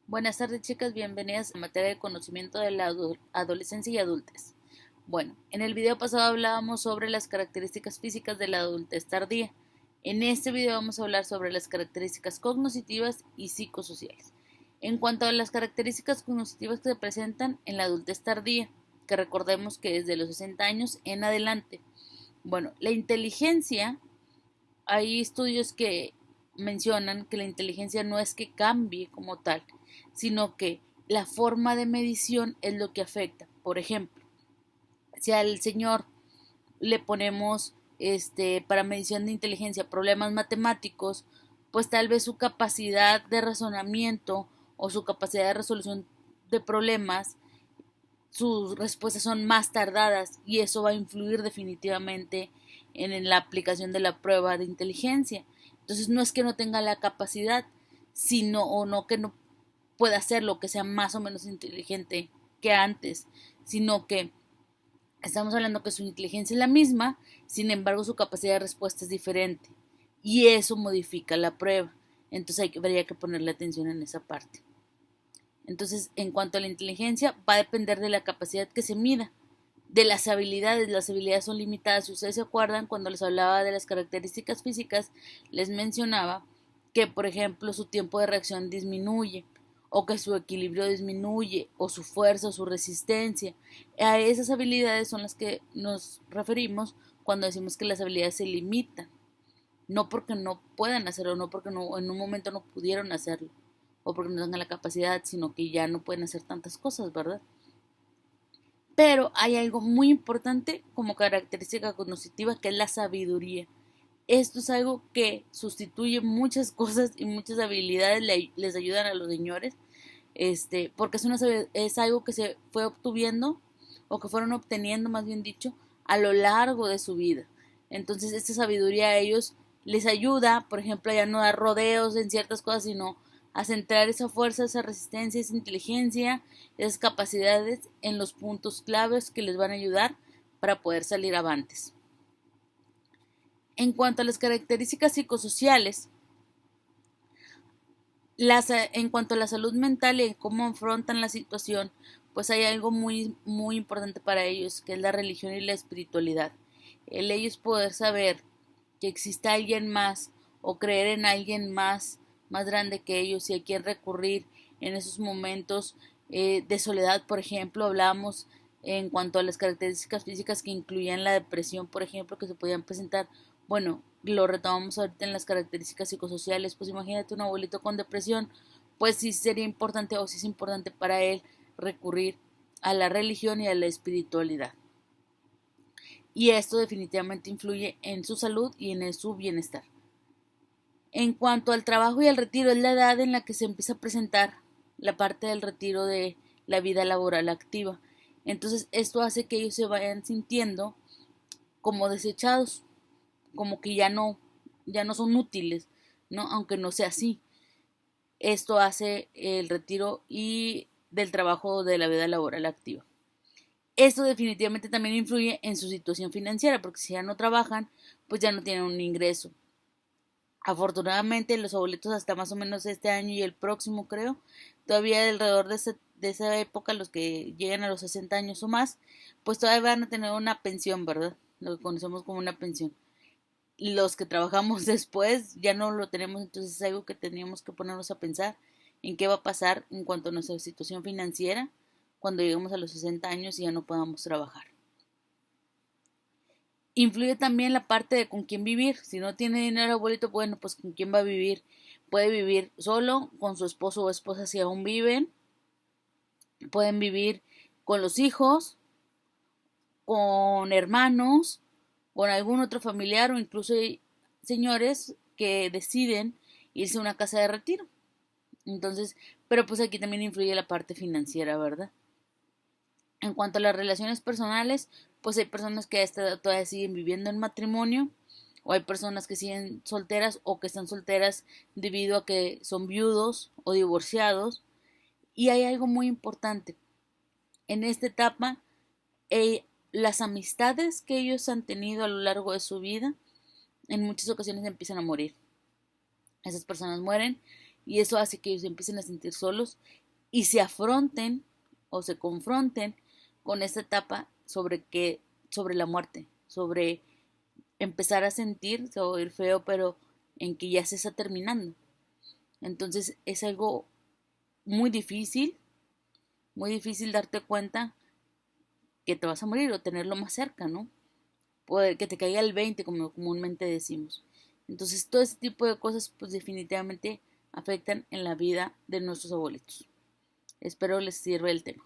Buenas tardes, chicas, bienvenidas a materia de conocimiento de la adolescencia y adultez. Bueno, en el video pasado hablábamos sobre las características físicas de la adultez tardía. En este video vamos a hablar sobre las características cognitivas y psicosociales. En cuanto a las características cognitivas que se presentan en la adultez tardía, que recordemos que desde los 60 años en adelante. Bueno, la inteligencia, hay estudios que mencionan que la inteligencia no es que cambie como tal, sino que la forma de medición es lo que afecta. Por ejemplo, si al señor le ponemos para medición de inteligencia problemas matemáticos, pues tal vez su capacidad de razonamiento o su capacidad de resolución de problemas, sus respuestas son más tardadas y eso va a influir definitivamente en la aplicación de la prueba de inteligencia. Entonces no es que no tenga la capacidad, sino o no que no pueda hacerlo, que sea más o menos inteligente que antes, sino que estamos hablando que su inteligencia es la misma, sin embargo su capacidad de respuesta es diferente y eso modifica la prueba. Entonces habría que ponerle atención en esa parte. Entonces, en cuanto a la inteligencia, va a depender de la capacidad que se mida, de las habilidades son limitadas. Si ustedes se acuerdan, cuando les hablaba de las características físicas, les mencionaba que, por ejemplo, su tiempo de reacción disminuye, o que su equilibrio disminuye, o su fuerza, o su resistencia. A esas habilidades son las que nos referimos cuando decimos que las habilidades se limitan, no porque no puedan hacerlo, no porque no, en un momento no pudieron hacerlo, o porque no tengan la capacidad, sino que ya no pueden hacer tantas cosas, ¿verdad? Pero hay algo muy importante como característica cognitiva que es la sabiduría. Esto es algo que sustituye muchas cosas y muchas habilidades les ayudan a los señores, porque es algo que se fue obtuviendo o que fueron obteniendo, más bien dicho, a lo largo de su vida. Entonces, esta sabiduría a ellos les ayuda, por ejemplo, a ya no dar rodeos en ciertas cosas, sino a centrar esa fuerza, esa resistencia, esa inteligencia, esas capacidades en los puntos claves que les van a ayudar para poder salir avantes. En cuanto a las características psicosociales, en cuanto a la salud mental y cómo afrontan la situación, pues hay algo muy, muy importante para ellos, que es la religión y la espiritualidad. El ellos poder saber que existe alguien más o creer en alguien más grande que ellos y a quien recurrir en esos momentos de soledad, por ejemplo, hablamos en cuanto a las características físicas que incluían la depresión, por ejemplo, que se podían presentar. Bueno, lo retomamos ahorita en las características psicosociales. Pues imagínate un abuelito con depresión, pues sí sería importante o sí es importante para él recurrir a la religión y a la espiritualidad. Y esto definitivamente influye en su salud y en su bienestar. En cuanto al trabajo y al retiro, es la edad en la que se empieza a presentar la parte del retiro de la vida laboral activa. Entonces esto hace que ellos se vayan sintiendo como desechados, como que ya no son útiles, ¿no? Aunque no sea así. Esto hace el retiro y del trabajo de la vida laboral activa. Esto definitivamente también influye en su situación financiera, porque si ya no trabajan, pues ya no tienen un ingreso. Afortunadamente, los abuelitos hasta más o menos este año y el próximo, creo, todavía alrededor de esa época, los que llegan a los 60 años o más, pues todavía van a tener una pensión, ¿verdad? Lo que conocemos como una pensión. Los que trabajamos después ya no lo tenemos, entonces es algo que teníamos que ponernos a pensar en qué va a pasar en cuanto a nuestra situación financiera cuando lleguemos a los 60 años y ya no podamos trabajar. Influye también la parte de con quién vivir. Si no tiene dinero abuelito, bueno, pues con quién va a vivir. Puede vivir solo, con su esposo o esposa si aún viven. Pueden vivir con los hijos, con hermanos, con algún otro familiar o incluso hay señores que deciden irse a una casa de retiro. Entonces, pero pues aquí también influye la parte financiera, ¿verdad? En cuanto a las relaciones personales, pues hay personas que a esta edad todavía siguen viviendo en matrimonio, o hay personas que siguen solteras o que están solteras debido a que son viudos o divorciados. Y hay algo muy importante. En esta etapa, las amistades que ellos han tenido a lo largo de su vida, en muchas ocasiones empiezan a morir. Esas personas mueren y eso hace que ellos empiecen a sentir solos y se afronten o se confronten con esta etapa sobre la muerte, sobre empezar a sentir, se va a oír feo, pero en que ya se está terminando. Entonces es algo muy difícil darte cuenta que te vas a morir o tenerlo más cerca, ¿no? Poder que te caiga el 20, como comúnmente decimos. Entonces todo este tipo de cosas pues definitivamente afectan en la vida de nuestros abuelitos. Espero les sirva el tema.